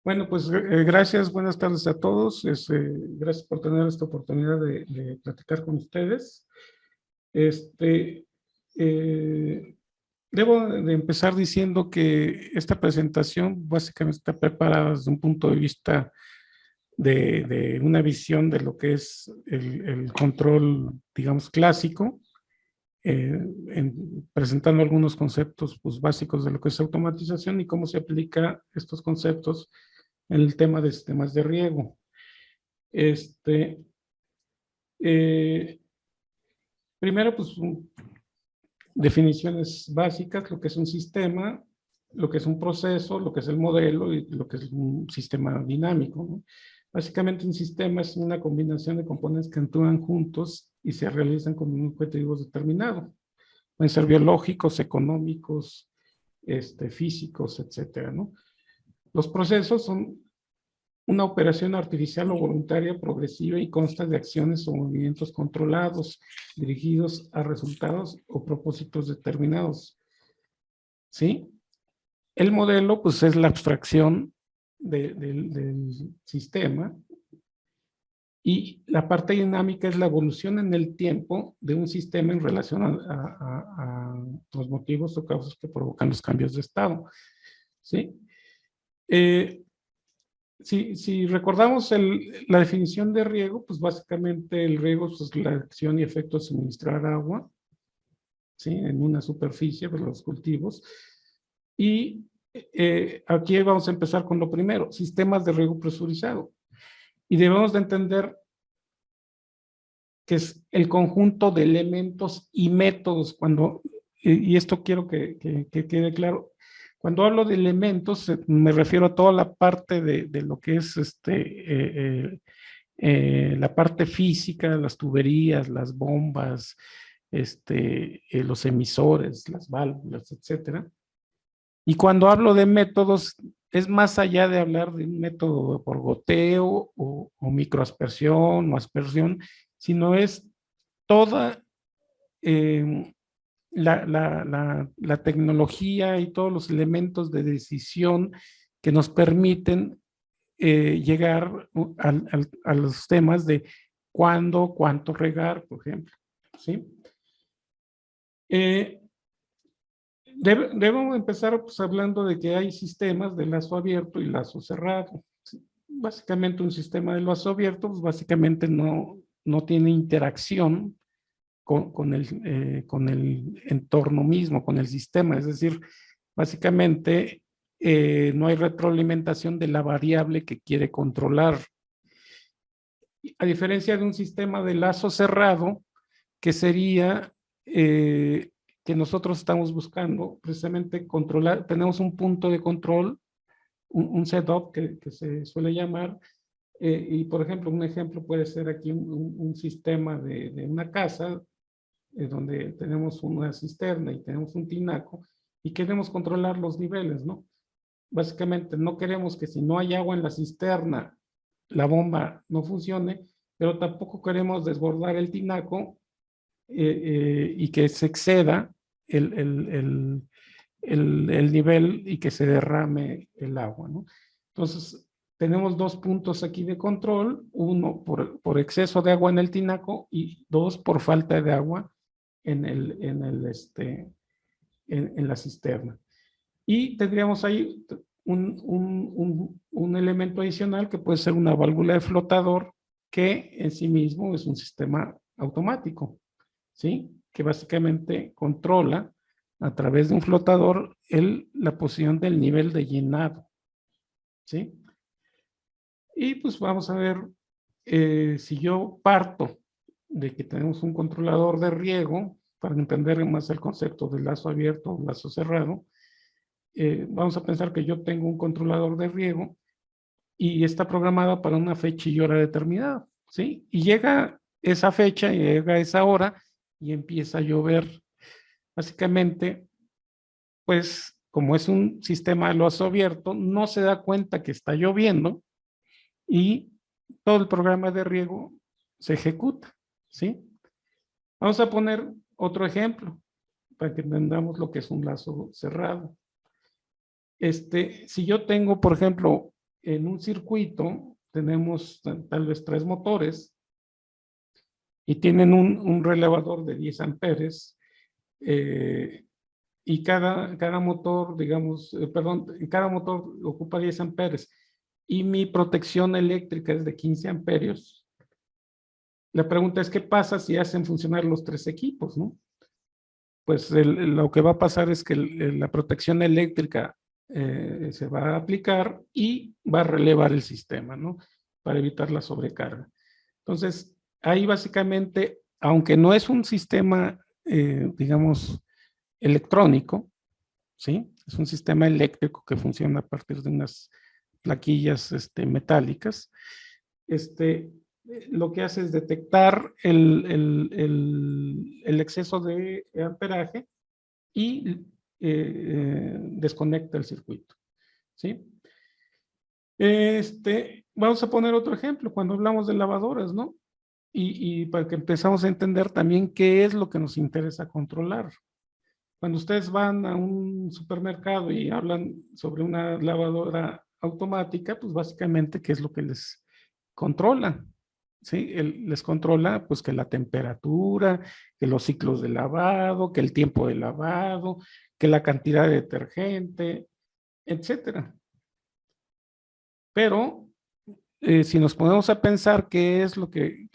Bueno, pues gracias, buenas tardes a todos. Gracias por tener esta oportunidad de platicar con ustedes. Este, eh, Debo de empezar diciendo que esta presentación básicamente está preparada desde un punto de vista de una visión de lo que es el control, digamos, clásico, presentando algunos conceptos pues, básicos de lo que es automatización y cómo se aplica estos conceptos en el tema de sistemas de riego. Este, eh, Primero, pues, definiciones básicas, lo que es un sistema, lo que es un proceso, lo que es el modelo y lo que es un sistema dinámico, ¿no? Básicamente, un sistema es una combinación de componentes que actúan juntos y se realizan con un objetivo determinado. Pueden ser biológicos, económicos, físicos, etcétera, ¿no? Los procesos son una operación artificial o voluntaria progresiva y consta de acciones o movimientos controlados dirigidos a resultados o propósitos determinados. ¿Sí? El modelo, pues, es la abstracción del sistema y la parte dinámica es la evolución en el tiempo de un sistema en relación a los motivos o causas que provocan los cambios de estado. ¿Sí? Si recordamos la definición de riego, pues básicamente el riego es la acción y efecto de suministrar agua, ¿sí? En una superficie de los cultivos. Y aquí vamos a empezar con lo primero, sistemas de riego presurizado. Y debemos de entender que es el conjunto de elementos y métodos y esto quiero que quede claro. Cuando hablo de elementos, me refiero a toda la parte de lo que es la parte física, las tuberías, las bombas, los emisores, las válvulas, etcétera. Y cuando hablo de métodos, es más allá de hablar de un método por goteo o microaspersión o aspersión, sino es toda eh, la tecnología y todos los elementos de decisión que nos permiten llegar a los temas de cuándo, cuánto regar, por ejemplo. ¿Sí? Debemos empezar pues, hablando de que hay sistemas de lazo abierto y lazo cerrado. ¿Sí? Básicamente un sistema de lazo abierto, pues básicamente no tiene interacción con el entorno mismo, con el sistema. Es decir, básicamente no hay retroalimentación de la variable que quiere controlar. A diferencia de un sistema de lazo cerrado, que sería que nosotros estamos buscando precisamente controlar, tenemos un punto de control, un setup que se suele llamar, y por ejemplo, un ejemplo puede ser aquí un sistema de una casa, donde tenemos una cisterna y tenemos un tinaco, y queremos controlar los niveles, ¿no? Básicamente no queremos que si no hay agua en la cisterna, la bomba no funcione, pero tampoco queremos desbordar el tinaco y que se exceda el, el, el, el nivel y que se derrame el agua, ¿no? Entonces, tenemos dos puntos aquí de control, uno por exceso de agua en el tinaco y dos por falta de agua en la cisterna. Y tendríamos ahí un elemento adicional que puede ser una válvula de flotador que en sí mismo es un sistema automático, ¿sí? Que básicamente controla a través de un flotador la posición del nivel de llenado, ¿sí? Y pues vamos a ver si yo parto de que tenemos un controlador de riego, para entender más el concepto de lazo abierto o lazo cerrado, vamos a pensar que yo tengo un controlador de riego y está programado para una fecha y hora determinada, ¿sí? Y llega esa fecha, llega esa hora y empieza a llover. Básicamente, pues como es un sistema de lazo abierto, no se da cuenta que está lloviendo y todo el programa de riego se ejecuta, ¿sí? Vamos a poner otro ejemplo para que entendamos lo que es un lazo cerrado. Si yo tengo, por ejemplo, en un circuito tenemos tal vez 3 motores y tienen un relevador de 10 amperes y cada motor, digamos, perdón, cada motor ocupa 10 amperes y mi protección eléctrica es de 15 amperios. La pregunta es, ¿qué pasa si hacen funcionar los 3 equipos, no? Pues lo que va a pasar es que la protección eléctrica se va a aplicar y va a relevar el sistema, ¿no? Para evitar la sobrecarga. Entonces, ahí básicamente, aunque no es un sistema, digamos, electrónico, ¿sí? Es un sistema eléctrico que funciona a partir de unas plaquillas metálicas. Lo que hace es detectar el exceso de amperaje y desconecta el circuito, ¿sí? Vamos a poner otro ejemplo cuando hablamos de lavadoras, ¿no? Y para que empezamos a entender también qué es lo que nos interesa controlar. Cuando ustedes van a un supermercado y hablan sobre una lavadora automática, pues básicamente, ¿qué es lo que les controla? ¿Sí? Les controla pues que la temperatura, que los ciclos de lavado, que el tiempo de lavado, que la cantidad de detergente, etcétera. Pero si nos ponemos a pensar qué es lo que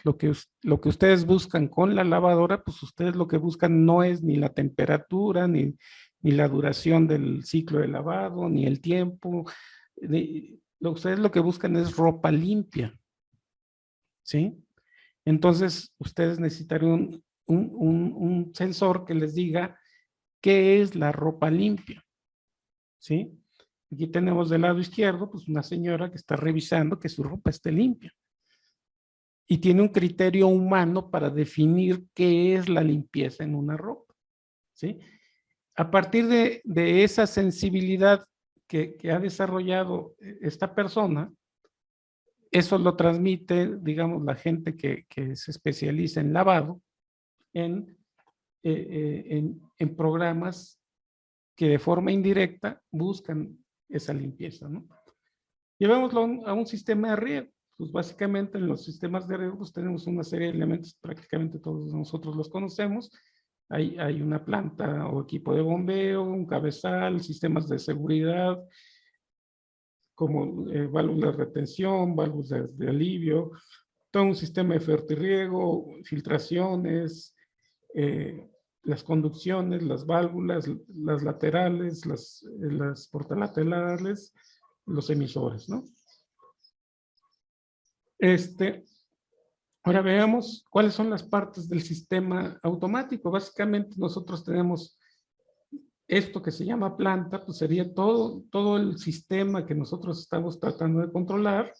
ustedes buscan con la lavadora, pues ustedes lo que buscan no es ni la temperatura, ni la duración del ciclo de lavado, ni el tiempo. Ustedes lo que buscan es ropa limpia, ¿sí? Entonces, ustedes necesitarían un sensor que les diga qué es la ropa limpia, ¿sí? Aquí tenemos del lado izquierdo, pues una señora que está revisando que su ropa esté limpia. Y tiene un criterio humano para definir qué es la limpieza en una ropa, ¿sí? A partir de esa sensibilidad que ha desarrollado esta persona, eso lo transmite, digamos, la gente que se especializa en lavado, en programas que de forma indirecta buscan esa limpieza, ¿no? Llevémoslo a un sistema de riego. Pues básicamente en los sistemas de riego pues tenemos una serie de elementos, prácticamente todos nosotros los conocemos. Hay una planta o equipo de bombeo, un cabezal, sistemas de seguridad, como válvulas de retención, válvulas de alivio, todo un sistema de fertirriego, filtraciones, las conducciones, las válvulas, las laterales, las portalaterales, los emisores, ¿no? Ahora veamos cuáles son las partes del sistema automático. Básicamente nosotros tenemos esto que se llama planta, pues sería todo el sistema que nosotros estamos tratando de controlar.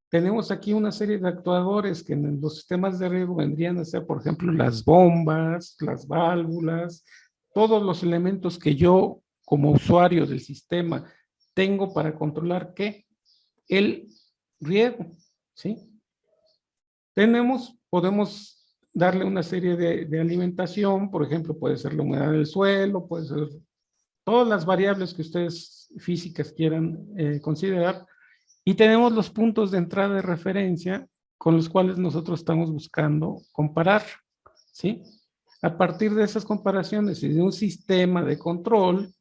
Tenemos aquí una serie de actuadores que en los sistemas de riego vendrían a ser, por ejemplo, las bombas, las válvulas, todos los elementos que yo como usuario del sistema tengo para controlar ¿qué? El riego, ¿sí? Podemos darle una serie de alimentación, por ejemplo, puede ser la humedad del suelo, puede ser todas las variables que ustedes físicas quieran considerar, y tenemos los puntos de entrada de referencia con los cuales nosotros estamos buscando comparar, ¿sí? A partir de esas comparaciones y de un sistema de control,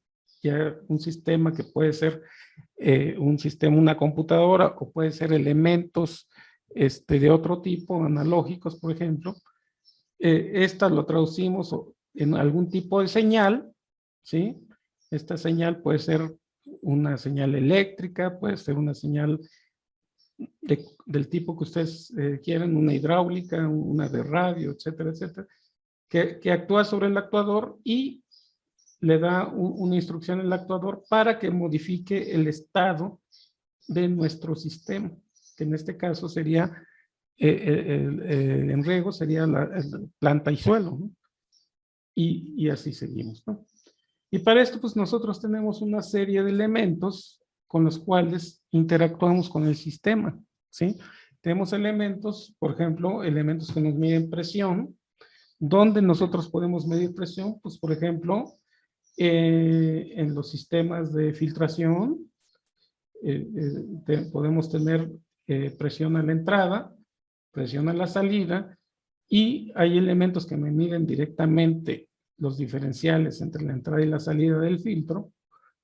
ya un sistema que puede ser una computadora o puede ser elementos de otro tipo, analógicos, por ejemplo, esta lo traducimos en algún tipo de señal, ¿sí? Esta señal puede ser una señal eléctrica, puede ser una señal del tipo que ustedes quieran, una hidráulica, una de radio, etcétera, etcétera, que actúa sobre el actuador y le da una instrucción al actuador para que modifique el estado de nuestro sistema, que en este caso sería, en riego sería la planta y suelo, ¿no? Y así seguimos, ¿no? Y para esto, pues nosotros tenemos una serie de elementos con los cuales interactuamos con el sistema, ¿sí? Tenemos elementos, por ejemplo, elementos que nos miden presión. ¿Dónde nosotros podemos medir presión? Pues, por ejemplo, en los sistemas de filtración, podemos tener presión a la entrada, presión a la salida, y hay elementos que me miden directamente los diferenciales entre la entrada y la salida del filtro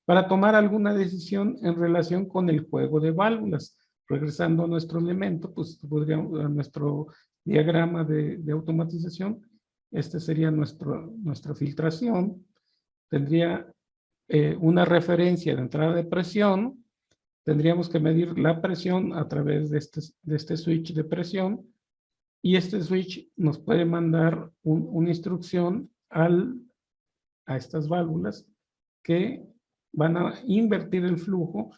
para tomar alguna decisión en relación con el juego de válvulas. Regresando a nuestro elemento, pues podríamos, a nuestro diagrama de automatización, este sería nuestra filtración. Tendría una referencia de entrada de presión. Tendríamos que medir la presión a través de este switch de presión, y este switch nos puede mandar una instrucción a estas válvulas que van a invertir el flujo,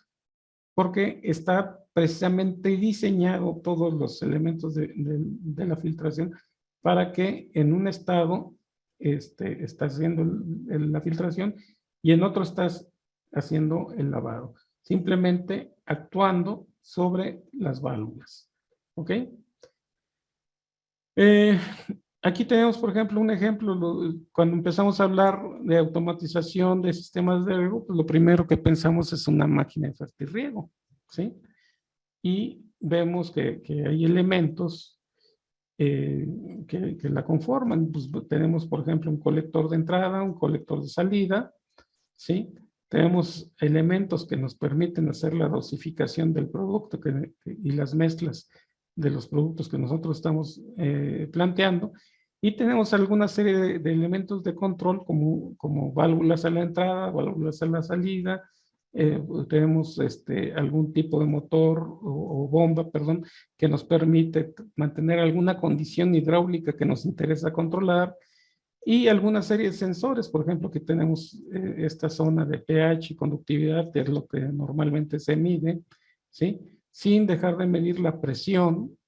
porque está precisamente diseñado todos los elementos de la filtración para que en un estado está haciendo la filtración y en otro estás haciendo el lavado, simplemente actuando sobre las válvulas. ¿Ok? Aquí tenemos, por ejemplo, un ejemplo. Cuando empezamos a hablar de automatización de sistemas de riego, pues lo primero que pensamos es una máquina de fertirriego, ¿sí? Y vemos que hay elementos que la conforman. Pues tenemos, por ejemplo, un colector de entrada, un colector de salida, ¿sí? Tenemos elementos que nos permiten hacer la dosificación del producto y las mezclas de los productos que nosotros estamos planteando. Y tenemos alguna serie de elementos de control como válvulas a la entrada, válvulas a la salida. Tenemos algún tipo de motor o bomba, perdón, que nos permite mantener alguna condición hidráulica que nos interesa controlar. Y alguna serie de sensores, por ejemplo, que tenemos esta zona de pH y conductividad, que es lo que normalmente se mide, ¿sí? Sin dejar de medir la presión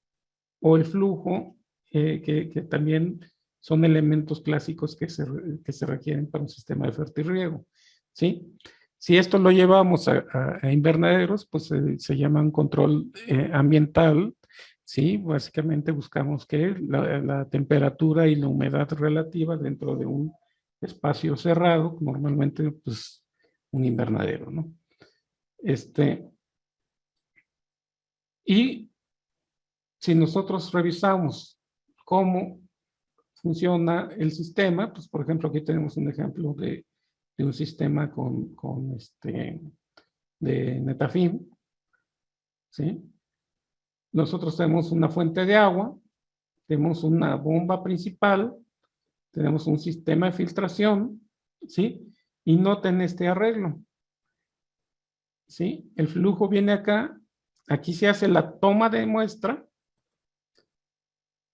o el flujo, que también son elementos clásicos que se requieren para un sistema de fertirriego, ¿sí? Si esto lo llevamos a invernaderos, pues se llama un control ambiental. Sí, básicamente buscamos que la temperatura y la humedad relativa dentro de un espacio cerrado, normalmente pues un invernadero, ¿no? Y si nosotros revisamos cómo funciona el sistema, pues por ejemplo aquí tenemos un ejemplo de un sistema de Netafim, ¿sí? Nosotros tenemos una fuente de agua, tenemos una bomba principal, tenemos un sistema de filtración, ¿sí? Y noten este arreglo, ¿sí? El flujo viene acá, aquí se hace la toma de muestra,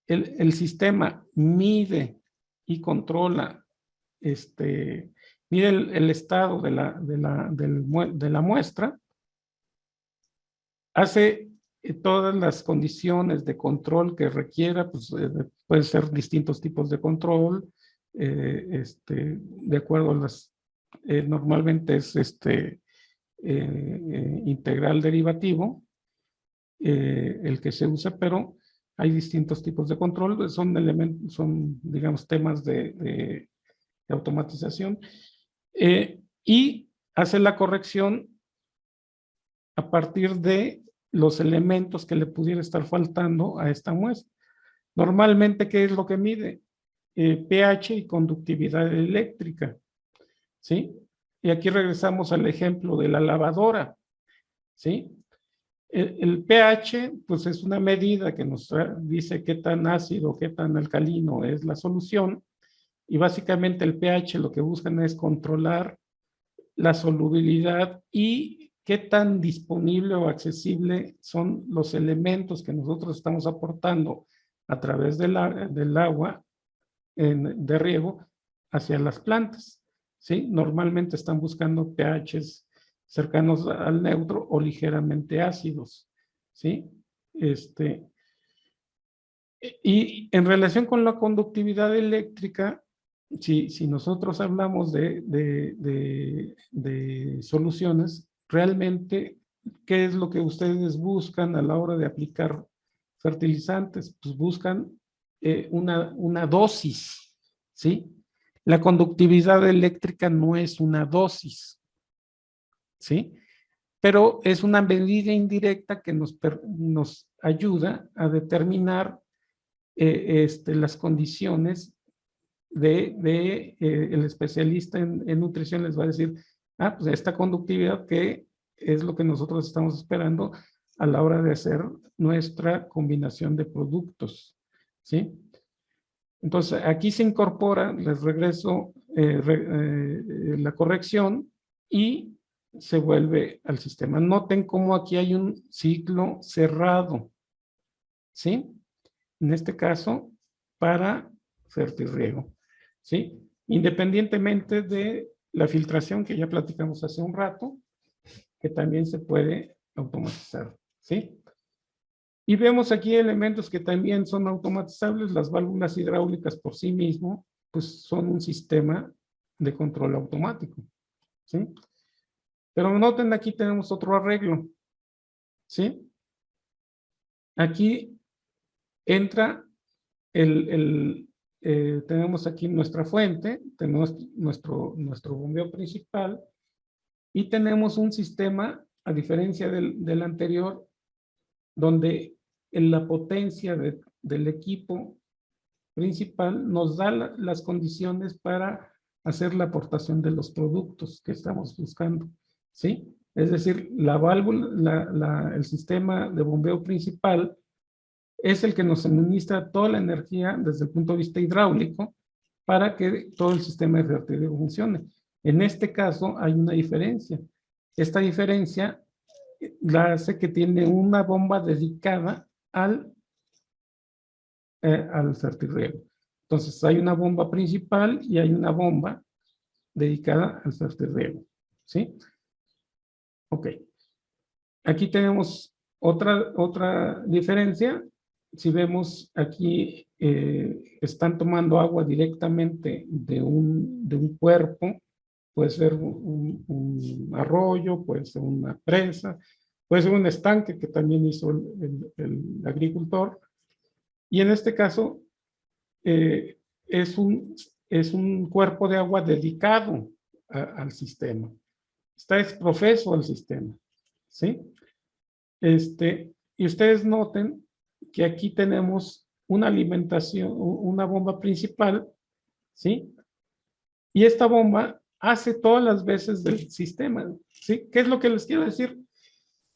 el sistema mide y controla, mide el estado de la muestra, hace todas las condiciones de control que requiera, pues pueden ser distintos tipos de control, de acuerdo a las, normalmente es integral derivativo, el que se usa, pero hay distintos tipos de control, son elementos, son, digamos, temas de automatización, y hace la corrección a partir de los elementos que le pudiera estar faltando a esta muestra. Normalmente, ¿qué es lo que mide? pH y conductividad eléctrica, ¿sí? Y aquí regresamos al ejemplo de la lavadora, ¿sí? El pH, pues es una medida que nos dice qué tan ácido, qué tan alcalino es la solución, y básicamente el pH lo que buscan es controlar la solubilidad y qué tan disponible o accesible son los elementos que nosotros estamos aportando a través del agua de riego hacia las plantas, ¿sí? Normalmente están buscando pHs cercanos al neutro o ligeramente ácidos, ¿sí? Y en relación con la conductividad eléctrica, si nosotros hablamos de soluciones, realmente, ¿qué es lo que ustedes buscan a la hora de aplicar fertilizantes? Pues buscan una dosis, ¿sí? La conductividad eléctrica no es una dosis, ¿sí? pero es una medida indirecta que nos ayuda a determinar las condiciones el especialista en nutrición les va a decir, pues esta conductividad que es lo que nosotros estamos esperando a la hora de hacer nuestra combinación de productos, ¿sí? Entonces, aquí se incorpora, les regreso la corrección y se vuelve al sistema. Noten cómo aquí hay un ciclo cerrado, ¿sí? En este caso, para fertirriego, ¿sí? Independientemente de la filtración que ya platicamos hace un rato, que también se puede automatizar, ¿sí? Y vemos aquí elementos que también son automatizables. Las válvulas hidráulicas por sí mismo, pues son un sistema de control automático, ¿sí? Pero noten, aquí tenemos otro arreglo, ¿sí? Aquí entra tenemos aquí nuestra fuente, tenemos nuestro bombeo principal y tenemos un sistema, a diferencia del anterior, donde la potencia del equipo principal nos da las condiciones para hacer la aportación de los productos que estamos buscando, ¿sí? Es decir, la válvula, el sistema de bombeo principal es el que nos administra toda la energía desde el punto de vista hidráulico para que todo el sistema de fertilidad funcione. En este caso hay una diferencia. Esta diferencia la hace que tiene una bomba dedicada al fertirriego. Entonces hay una bomba principal y hay una bomba dedicada al fertirriego, ¿sí? Ok. Aquí tenemos otra diferencia. Si vemos aquí, están tomando agua directamente de un cuerpo, puede ser un arroyo, puede ser una presa, puede ser un estanque que también hizo el agricultor. Y en este caso, es un cuerpo de agua dedicado al sistema. Está exprofeso al sistema, ¿sí? Y ustedes noten que aquí tenemos una alimentación, una bomba principal, ¿sí? Y esta bomba hace todas las veces del sistema, ¿sí? ¿Qué es lo que les quiero decir?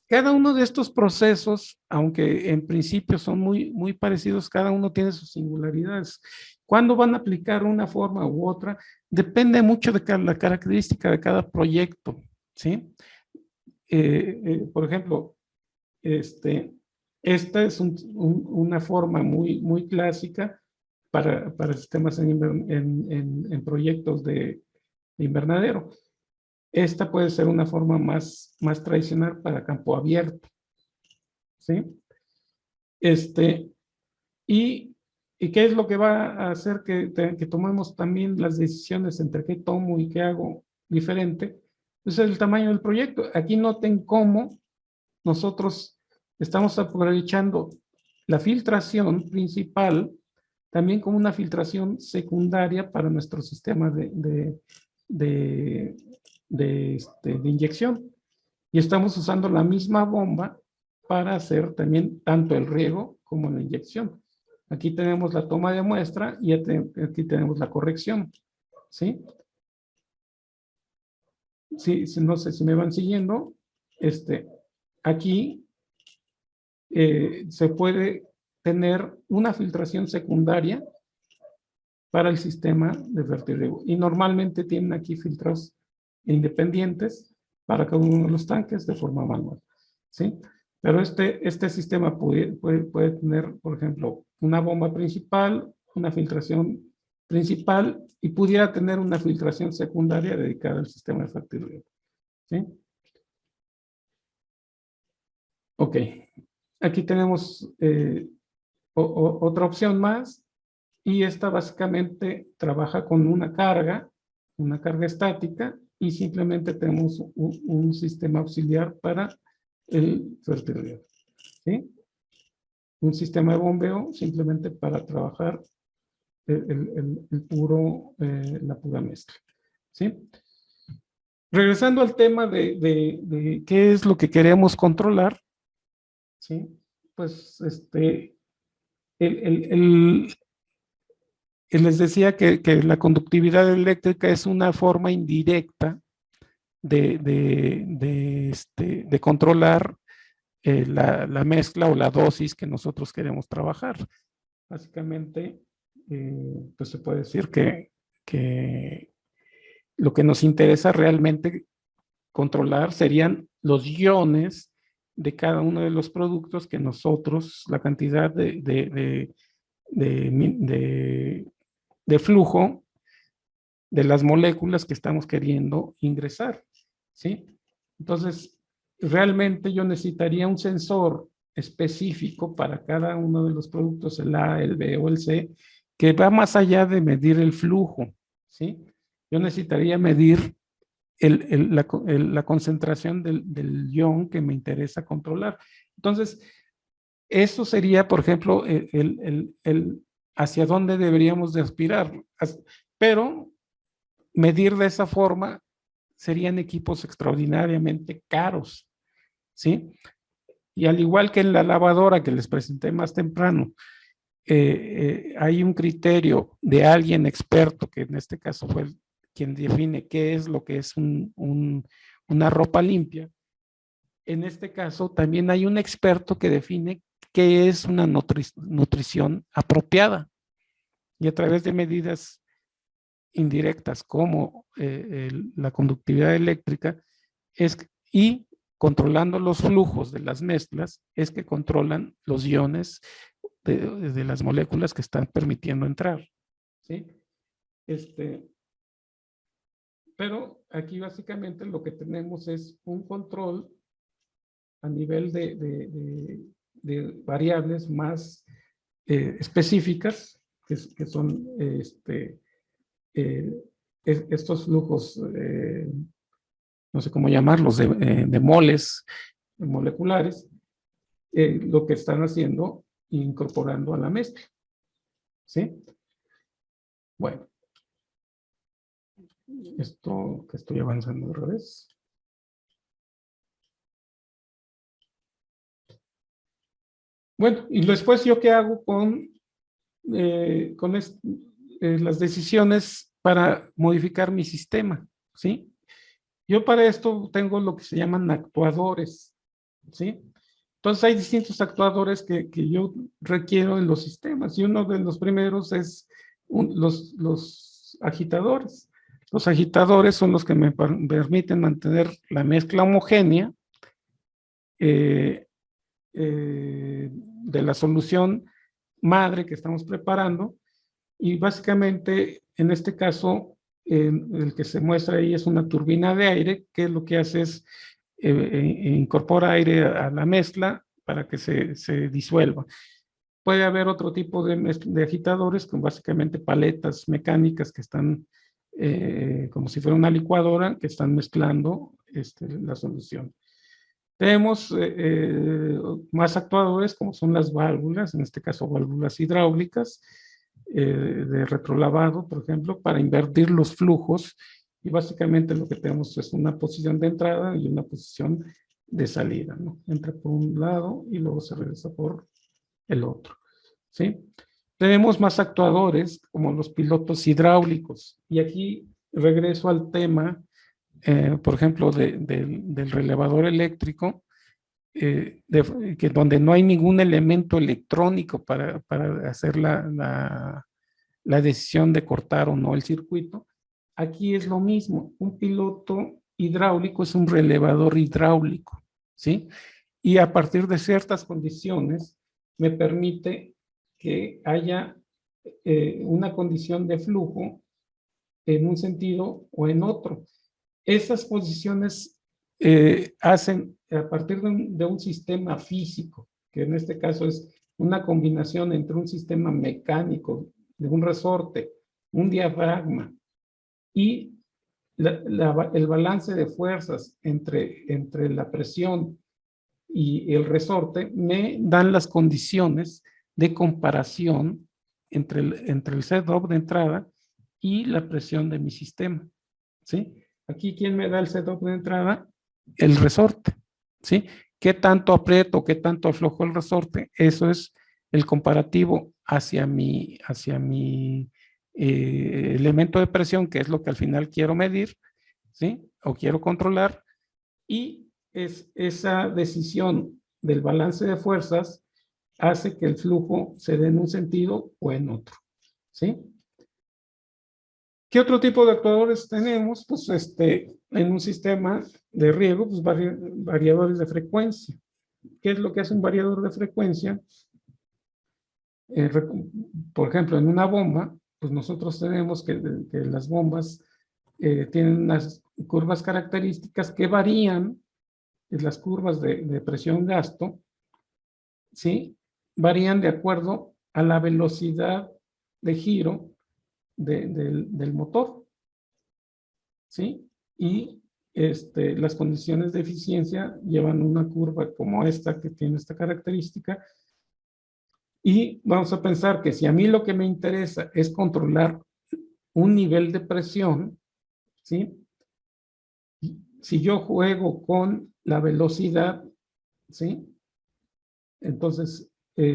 Cada uno de estos procesos, aunque en principio son muy parecidos, cada uno tiene sus singularidades. ¿Cuándo van a aplicar una forma u otra? Depende mucho de la característica de cada proyecto, ¿sí? Por ejemplo, esta es una forma muy clásica para sistemas en proyectos de invernadero. Esta puede ser una forma más tradicional para campo abierto, ¿sí? ¿Y qué es lo que va a hacer que tomemos también las decisiones entre qué tomo y qué hago diferente? Pues es el tamaño del proyecto. Aquí noten cómo nosotros estamos aprovechando la filtración principal también como una filtración secundaria para nuestro sistema de inyección. Y estamos usando la misma bomba para hacer también tanto el riego como la inyección. Aquí tenemos la toma de muestra y aquí tenemos la corrección, ¿sí? Sí, no sé si me van siguiendo. Aquí se puede tener una filtración secundaria para el sistema de fertirriego. Y normalmente tienen aquí filtros independientes para cada uno de los tanques de forma manual, ¿sí? Pero este sistema puede tener, por ejemplo, una bomba principal, una filtración principal y pudiera tener una filtración secundaria dedicada al sistema de fertirriego, ¿sí? Ok. Aquí tenemos otra opción más y esta básicamente trabaja con una carga estática y simplemente tenemos un sistema auxiliar para el fertirriego, ¿sí? Un sistema de bombeo simplemente para trabajar la pura mezcla, ¿sí? Regresando al tema de qué es lo que queremos controlar, ¿sí? Pues el, el- el- les decía que la conductividad eléctrica es una forma indirecta de controlar la mezcla o la dosis que nosotros queremos trabajar. Básicamente, pues se puede decir que lo que nos interesa realmente controlar serían los iones de cada uno de los productos que nosotros, la cantidad de flujo de las moléculas que estamos queriendo ingresar, ¿sí? Entonces, realmente yo necesitaría un sensor específico para cada uno de los productos, el A, el B o el C, que va más allá de medir el flujo, ¿sí? Yo necesitaría medir la concentración del ion que me interesa controlar. Entonces, eso sería, por ejemplo, hacia dónde deberíamos de aspirar. Pero medir de esa forma serían equipos extraordinariamente caros, ¿sí? Y al igual que en la lavadora que les presenté más temprano, hay un criterio de alguien experto, que en este caso fue quien define qué es lo que es una ropa limpia. En este caso también hay un experto que define qué es una nutrición apropiada. Y a través de medidas indirectas como la conductividad eléctrica es, y controlando los flujos de las mezclas, es que controlan los iones de las moléculas que están permitiendo entrar, ¿sí? Pero aquí básicamente lo que tenemos es un control a nivel de variables más específicas, que son eh, estos flujos, no sé cómo llamarlos, de moles moleculares, lo que están haciendo, incorporando a la mezcla, ¿sí? Bueno, esto que estoy avanzando al revés. Bueno, y después yo qué hago con las decisiones para modificar mi sistema, ¿sí? Yo para esto tengo lo que se llaman actuadores, ¿sí? Entonces hay distintos actuadores que yo requiero en los sistemas y uno de los primeros es los agitadores. Los agitadores son los que me permiten mantener la mezcla homogénea de la solución madre que estamos preparando, y básicamente en este caso el que se muestra ahí es una turbina de aire, que lo que hace es incorpora aire a la mezcla para que se disuelva. Puede haber otro tipo de agitadores, con básicamente paletas mecánicas que están como si fuera una licuadora, que están mezclando la solución. Tenemos más actuadores, como son las válvulas, en este caso válvulas hidráulicas, de retrolavado, por ejemplo, para invertir los flujos, y básicamente lo que tenemos es una posición de entrada y una posición de salida, ¿no? Entra por un lado y luego se regresa por el otro, ¿sí? Tenemos más actuadores, como los pilotos hidráulicos, y aquí regreso al tema, por ejemplo, del relevador eléctrico, que donde no hay ningún elemento electrónico para hacer la decisión de cortar o no el circuito. Aquí es lo mismo, un piloto hidráulico es un relevador hidráulico, ¿sí? Y a partir de ciertas condiciones me permite que haya una condición de flujo en un sentido o en otro. Esas posiciones hacen a partir de un sistema físico, que en este caso es una combinación entre un sistema mecánico, de un resorte, un diafragma y el balance de fuerzas entre la presión y el resorte, me dan las condiciones de comparación entre el setup de entrada y la presión de mi sistema, ¿sí? Aquí, ¿quién me da el setup de entrada? El resorte, ¿sí? ¿Qué tanto aprieto, qué tanto aflojo el resorte? Eso es el comparativo hacia mi elemento de presión, que es lo que al final quiero medir, ¿sí? O quiero controlar, y es esa decisión del balance de fuerzas hace que el flujo se dé en un sentido o en otro, ¿sí? ¿Qué otro tipo de actuadores tenemos? Pues en un sistema de riego, pues variadores de frecuencia. ¿Qué es lo que hace un variador de frecuencia? Por ejemplo, en una bomba, pues nosotros tenemos que las bombas tienen unas curvas características que varían, las curvas de presión-gasto, ¿sí? Varían de acuerdo a la velocidad de giro del motor, ¿sí? Y las condiciones de eficiencia llevan una curva como esta, que tiene esta característica, y vamos a pensar que si a mí lo que me interesa es controlar un nivel de presión, ¿sí? Si yo juego con la velocidad, ¿sí? Entonces,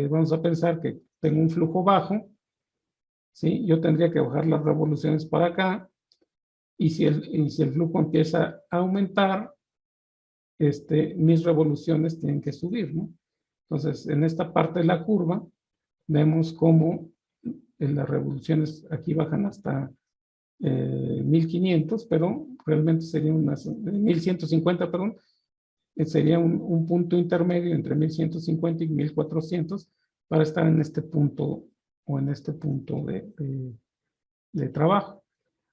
vamos a pensar que tengo un flujo bajo, ¿sí? Yo tendría que bajar las revoluciones para acá, y si el flujo empieza a aumentar, mis revoluciones tienen que subir, ¿no? Entonces, en esta parte de la curva, vemos cómo las revoluciones aquí bajan hasta 1500, pero realmente sería unas 1150, perdón, sería un punto intermedio entre 1150 y 1400 para estar en este punto o en este punto de trabajo.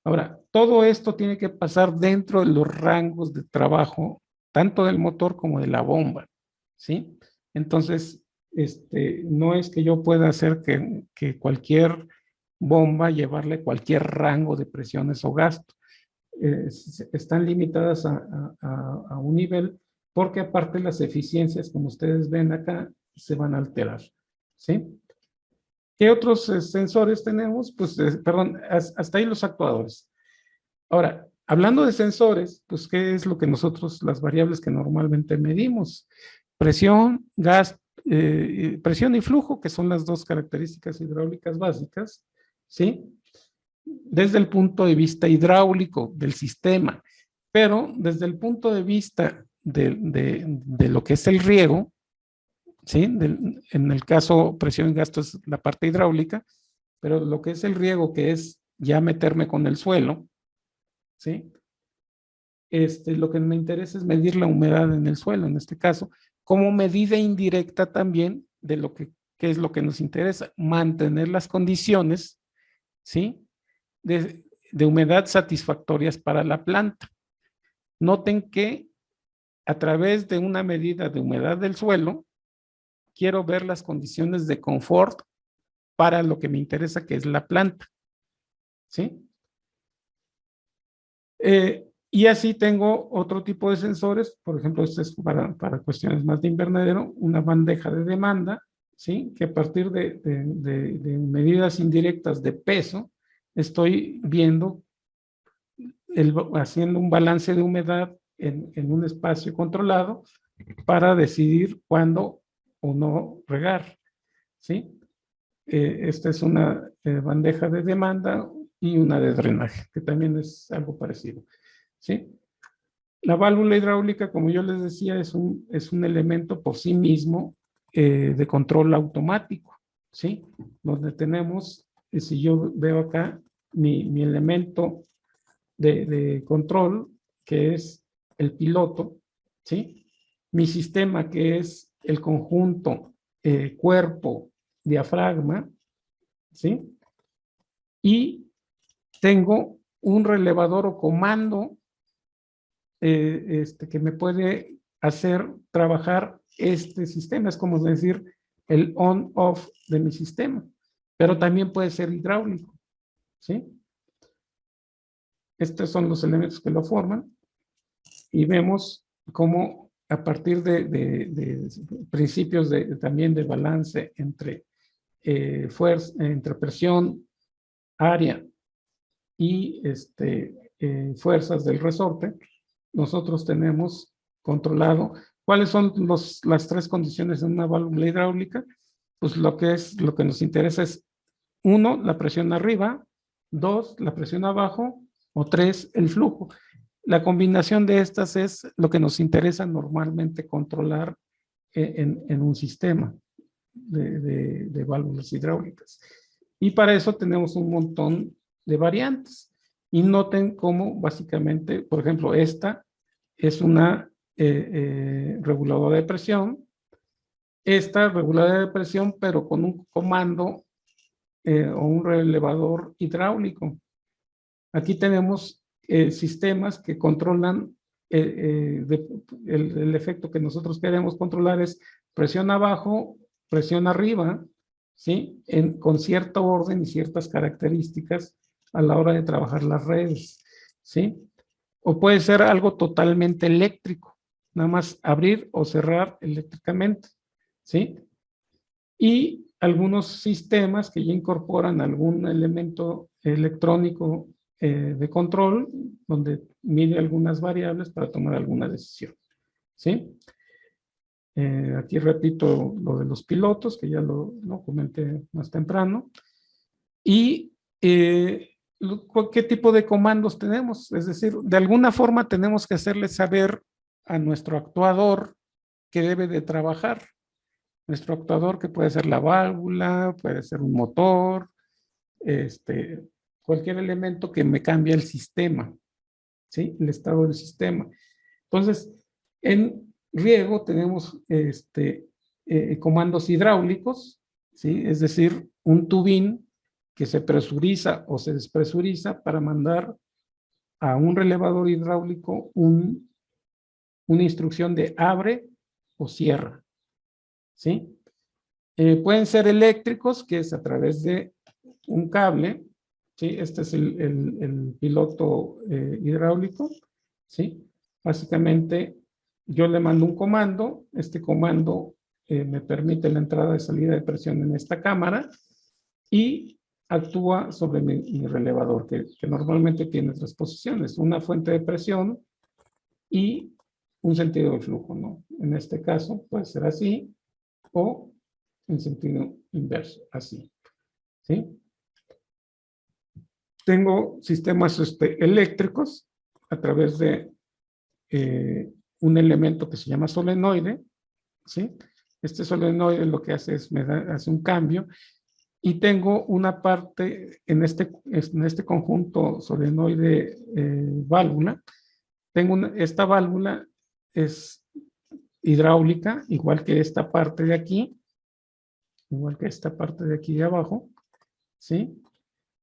Ahora, todo esto tiene que pasar dentro de los rangos de trabajo, tanto del motor como de la bomba, ¿sí? Entonces, no es que yo pueda hacer que cualquier bomba llevarle cualquier rango de presiones o gasto. Están limitadas a un nivel, porque aparte las eficiencias, como ustedes ven acá, se van a alterar, ¿sí? ¿Qué otros sensores tenemos? Pues, perdón, hasta ahí los actuadores. Ahora, hablando de sensores, pues, ¿qué es lo que nosotros, las variables que normalmente medimos? Presión, gas, presión y flujo, que son las dos características hidráulicas básicas, ¿sí? Desde el punto de vista hidráulico del sistema, pero desde el punto de vista de lo que es el riego, ¿sí? En el caso presión y gasto es la parte hidráulica, pero lo que es el riego, que es ya meterme con el suelo, ¿sí? Lo que me interesa es medir la humedad en el suelo, en este caso, como medida indirecta también de lo que es lo que nos interesa, mantener las condiciones, ¿sí? De humedad satisfactorias para la planta. Noten que a través de una medida de humedad del suelo, quiero ver las condiciones de confort para lo que me interesa, que es la planta, ¿sí? Y así tengo otro tipo de sensores, por ejemplo, este es para cuestiones más de invernadero, una bandeja de demanda, ¿sí? Que a partir de medidas indirectas de peso, estoy viendo, haciendo un balance de humedad en un espacio controlado para decidir cuándo o no regar, ¿sí? Esta es una bandeja de demanda y una de drenaje, que también es algo parecido, ¿sí? La válvula hidráulica, como yo les decía, es un elemento por sí mismo de control automático, ¿sí? Donde tenemos, si yo veo acá, mi elemento de control, que es el piloto, ¿sí? Mi sistema, que es el conjunto cuerpo, diafragma, ¿sí? Y tengo un relevador o comando que me puede hacer trabajar este sistema. Es como decir el on-off de mi sistema, pero también puede ser hidráulico, ¿sí? Estos son los elementos que lo forman, y vemos cómo a partir de principios también de balance entre fuerza, entre presión, área y fuerzas del resorte, nosotros tenemos controlado cuáles son las 3 condiciones en una válvula hidráulica. Pues lo que nos interesa es 1, la presión arriba, 2, la presión abajo, o 3, el flujo. La combinación de estas es lo que nos interesa normalmente controlar en un sistema de válvulas hidráulicas. Y para eso tenemos un montón de variantes. Y noten cómo básicamente, por ejemplo, esta es una reguladora de presión. Esta reguladora de presión, pero con un comando o un relevador hidráulico. Aquí tenemos sistemas que controlan el efecto que nosotros queremos controlar es presión abajo, presión arriba, ¿sí? Con cierto orden y ciertas características a la hora de trabajar las redes, ¿sí? O puede ser algo totalmente eléctrico, nada más abrir o cerrar eléctricamente, ¿sí? Y algunos sistemas que ya incorporan algún elemento electrónico de control, donde mide algunas variables para tomar alguna decisión, ¿sí? Aquí repito lo de los pilotos, que ya lo comenté más temprano. Y ¿qué tipo de comandos tenemos? Es decir, de alguna forma tenemos que hacerle saber a nuestro actuador que debe de trabajar. Nuestro actuador, que puede ser la válvula, puede ser un motor, cualquier elemento que me cambie el sistema, ¿sí? El estado del sistema. Entonces, en riego tenemos comandos hidráulicos, ¿sí? Es decir, un tubín que se presuriza o se despresuriza para mandar a un relevador hidráulico una instrucción de abre o cierra, ¿sí? Pueden ser eléctricos, que es a través de un cable, ¿sí? Este es el piloto hidráulico, ¿sí? Básicamente, yo le mando un comando, este comando me permite la entrada y salida de presión en esta cámara y actúa sobre mi relevador, que normalmente tiene 3 posiciones, una fuente de presión y un sentido de flujo, ¿no? En este caso puede ser así o en sentido inverso, así, ¿sí? Tengo sistemas eléctricos a través de un elemento que se llama solenoide, ¿sí? Este solenoide lo que hace es hace un cambio y tengo una parte en este conjunto solenoide válvula. Esta válvula es hidráulica, igual que esta parte de aquí, igual que esta parte de aquí de abajo, ¿sí?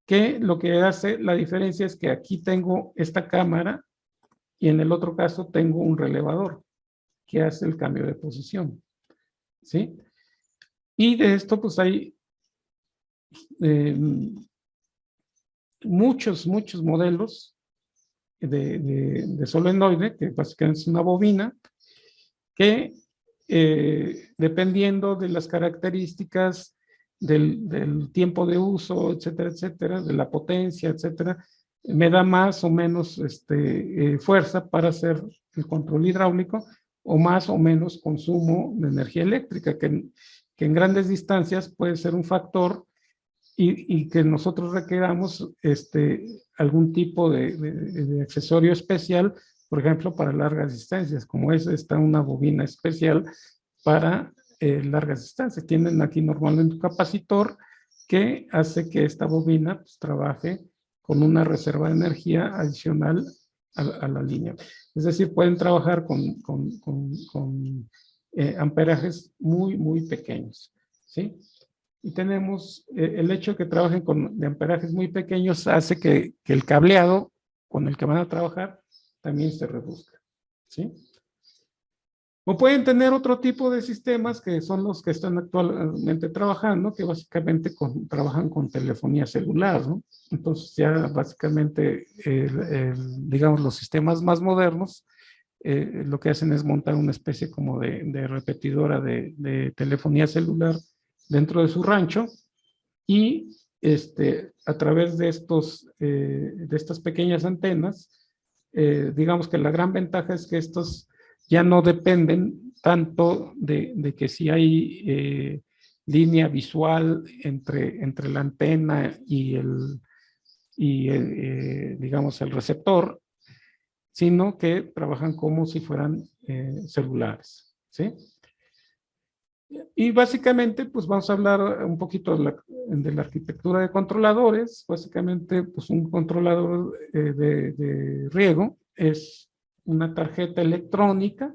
Que lo que hace la diferencia es que aquí tengo esta cámara y en el otro caso tengo un relevador que hace el cambio de posición, ¿sí? Y de esto pues hay muchos modelos de solenoide, que básicamente es una bobina, que dependiendo de las características del tiempo de uso, etcétera, de la potencia, etcétera, me da más o menos fuerza para hacer el control hidráulico o más o menos consumo de energía eléctrica, que en grandes distancias puede ser un factor y que nosotros requeramos algún tipo de accesorio especial, por ejemplo, para largas distancias, como está una bobina especial para largas distancias. Tienen aquí normalmente un capacitor que hace que esta bobina pues, trabaje con una reserva de energía adicional a la línea. Es decir, pueden trabajar con amperajes muy pequeños, ¿sí? Y tenemos el hecho de que trabajen de amperajes muy pequeños hace que el cableado con el que van a trabajar también se reduzca, ¿sí? O pueden tener otro tipo de sistemas que son los que están actualmente trabajando, que básicamente trabajan con telefonía celular, ¿no? Entonces ya básicamente, digamos, los sistemas más modernos lo que hacen es montar una especie como de repetidora de telefonía celular dentro de su rancho y a través de estas pequeñas antenas, digamos que la gran ventaja es que estos ya no dependen tanto de que si hay línea visual entre la antena y digamos, el receptor, sino que trabajan como si fueran celulares, ¿sí? Y básicamente, pues vamos a hablar un poquito de la arquitectura de controladores. Básicamente, pues un controlador de riego es una tarjeta electrónica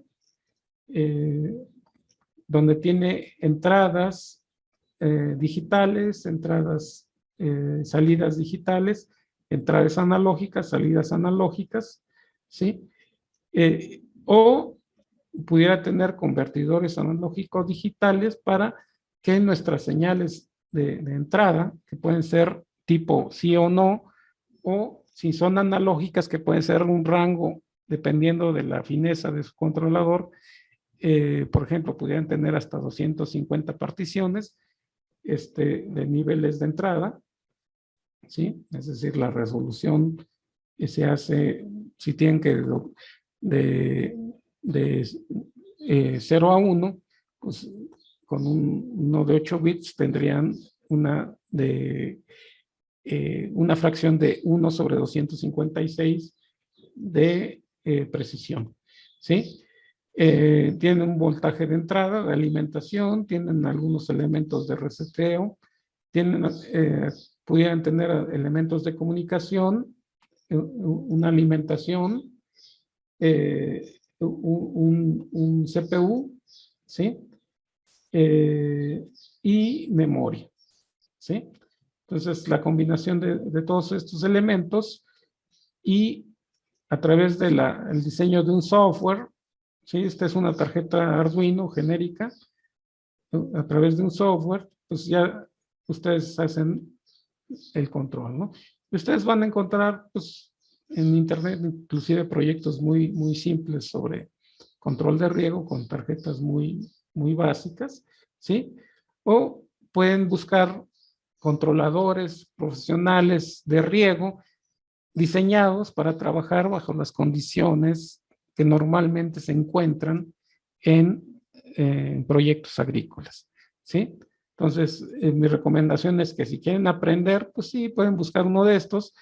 donde tiene entradas digitales, salidas digitales, entradas analógicas, salidas analógicas, ¿sí? O pudiera tener convertidores analógicos digitales para que nuestras señales de entrada, que pueden ser tipo sí o no, o si son analógicas, que pueden ser un rango dependiendo de la fineza de su controlador, por ejemplo, pudieran tener hasta 250 particiones de niveles de entrada, ¿sí? Es decir, la resolución se hace, si tienen que de 0 a 1, pues con uno de 8 bits tendrían una fracción de 1 sobre 256 de precisión, ¿sí? Tienen un voltaje de entrada, de alimentación, tienen algunos elementos de reseteo, pudieran tener elementos de comunicación, una alimentación, un CPU, ¿sí? Y memoria, ¿sí? Entonces, la combinación de todos estos elementos y a través del diseño de un software, ¿sí? Esta es una tarjeta Arduino genérica, a través de un software, pues ya ustedes hacen el control, ¿no? Y ustedes van a encontrar, pues, en internet, inclusive proyectos muy, muy simples sobre control de riego con tarjetas muy, muy básicas, ¿sí? O pueden buscar controladores profesionales de riego diseñados para trabajar bajo las condiciones que normalmente se encuentran en proyectos agrícolas, ¿sí? Entonces, mi recomendación es que si quieren aprender, pues sí, pueden buscar uno de estos,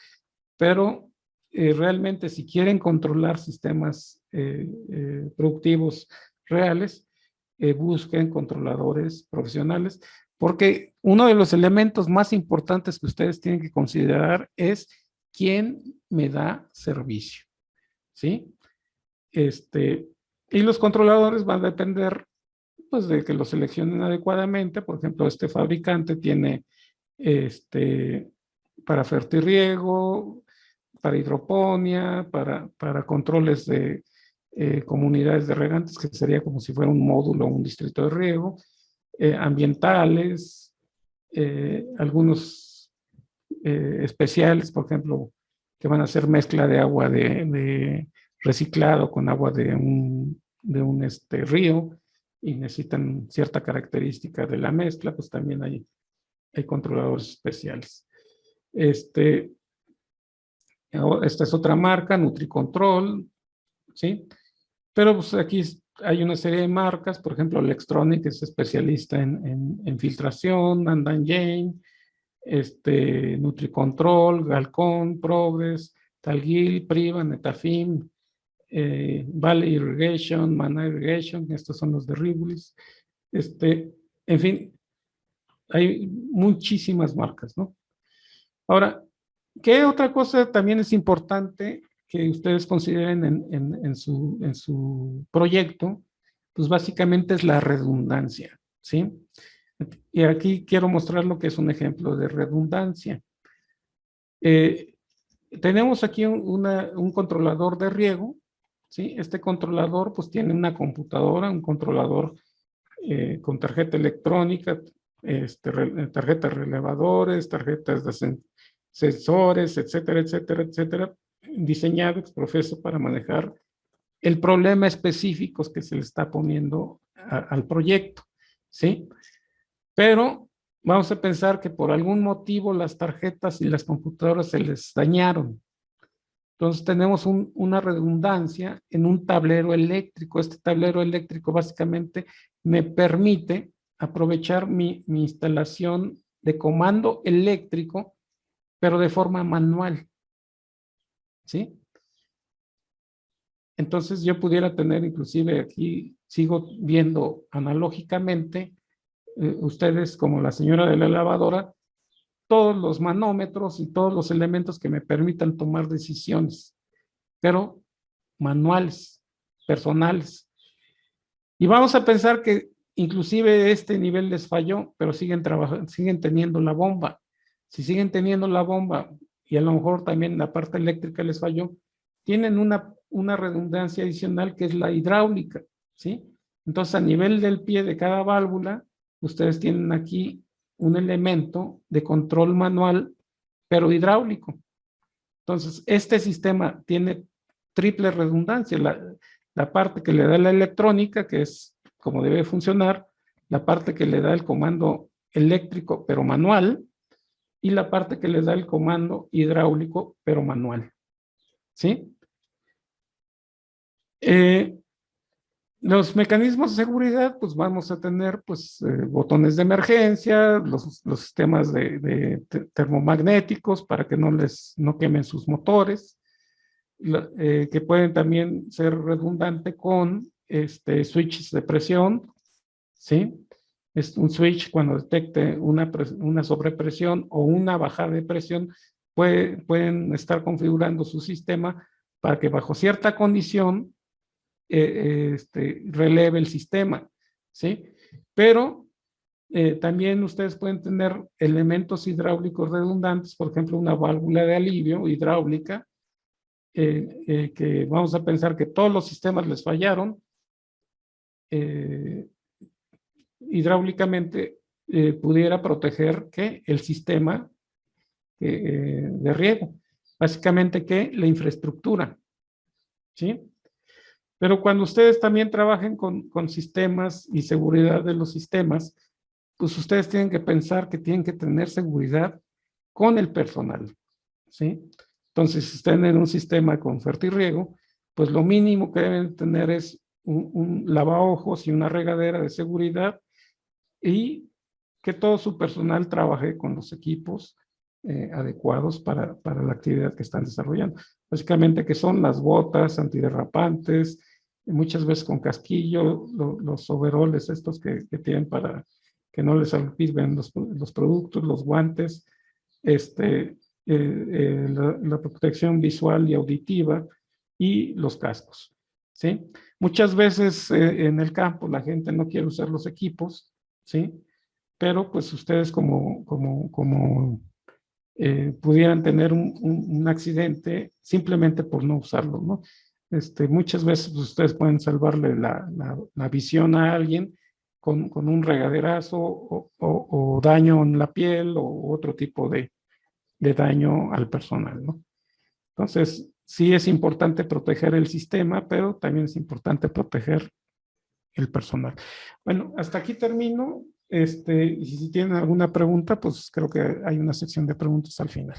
pero realmente si quieren controlar sistemas productivos reales, busquen controladores profesionales, porque uno de los elementos más importantes que ustedes tienen que considerar es quién me da servicio, ¿sí? Y los controladores van a depender, pues, de que lo seleccionen adecuadamente. Por ejemplo, este fabricante tiene para fertirriego, para hidroponía, para controles de comunidades de regantes, que sería como si fuera un módulo o un distrito de riego, ambientales, algunos especiales, por ejemplo, que van a hacer mezcla de agua de reciclado con agua de un río y necesitan cierta característica de la mezcla, pues también hay controladores especiales. Esta es otra marca, NutriControl, ¿sí? Pero pues aquí hay una serie de marcas, por ejemplo, Lextronic es especialista en filtración, Andan Jane, NutriControl, Galcon, Progress, Talgil, Priva, Netafim, Valley Irrigation, Mana Irrigation, estos son los de Ribulis. En fin, hay muchísimas marcas, ¿no? Ahora, ¿qué otra cosa también es importante que ustedes consideren en su proyecto? Pues básicamente es la redundancia, ¿sí? Y aquí quiero mostrar lo que es un ejemplo de redundancia. Tenemos aquí un controlador de riego, ¿sí? Este controlador pues tiene una computadora, un controlador con tarjeta electrónica, tarjetas relevadores, tarjetas de sensores, etcétera, etcétera, etcétera, diseñado, profeso para manejar el problema específico que se le está poniendo al proyecto, ¿sí? Pero vamos a pensar que por algún motivo las tarjetas y las computadoras se les dañaron. Entonces tenemos una redundancia en un tablero eléctrico. Este tablero eléctrico básicamente me permite aprovechar mi instalación de comando eléctrico, pero de forma manual, ¿sí? Entonces yo pudiera tener, inclusive aquí sigo viendo analógicamente, ustedes como la señora de la lavadora, todos los manómetros y todos los elementos que me permitan tomar decisiones, pero manuales, personales. Y vamos a pensar que inclusive este nivel les falló, pero siguen trabajando, siguen teniendo la bomba. Si siguen teniendo la bomba y a lo mejor también la parte eléctrica les falló, tienen una redundancia adicional que es la hidráulica, ¿sí? Entonces, a nivel del pie de cada válvula, ustedes tienen aquí un elemento de control manual, pero hidráulico. Entonces, este sistema tiene triple redundancia, la parte que le da la electrónica, que es como debe funcionar, la parte que le da el comando eléctrico, pero manual, y la parte que le da el comando hidráulico, pero manual. ¿Sí? Los mecanismos de seguridad, pues vamos a tener pues botones de emergencia, los sistemas de termomagnéticos para que no quemen sus motores, que pueden también ser redundantes con switches de presión, ¿sí? Es un switch cuando detecte una sobrepresión o una bajada de presión, pueden estar configurando su sistema para que bajo cierta condición releve el sistema, ¿sí? Pero también ustedes pueden tener elementos hidráulicos redundantes, por ejemplo, una válvula de alivio hidráulica, que vamos a pensar que todos los sistemas les fallaron, hidráulicamente pudiera proteger que el sistema de riego, básicamente que la infraestructura, ¿sí? Pero cuando ustedes también trabajen con sistemas y seguridad de los sistemas, pues ustedes tienen que pensar que tienen que tener seguridad con el personal, ¿sí? Entonces, si están en un sistema con fertirriego, pues lo mínimo que deben tener es un lavaojos y una regadera de seguridad y que todo su personal trabaje con los equipos adecuados para la actividad que están desarrollando. Básicamente que son las botas antiderrapantes, muchas veces con casquillo, los overoles estos que tienen para que no les salpiquen los productos, los guantes, la protección visual y auditiva y los cascos, ¿sí? Muchas veces en el campo la gente no quiere usar los equipos, ¿sí? Pero pues ustedes como pudieran tener un accidente simplemente por no usarlo, ¿no? Muchas veces pues, ustedes pueden salvarle la visión a alguien con un regaderazo o daño en la piel o otro tipo de daño al personal, ¿no? Entonces, sí es importante proteger el sistema, pero también es importante proteger el personal. Bueno, hasta aquí termino. Y si tienen alguna pregunta, pues creo que hay una sección de preguntas al final.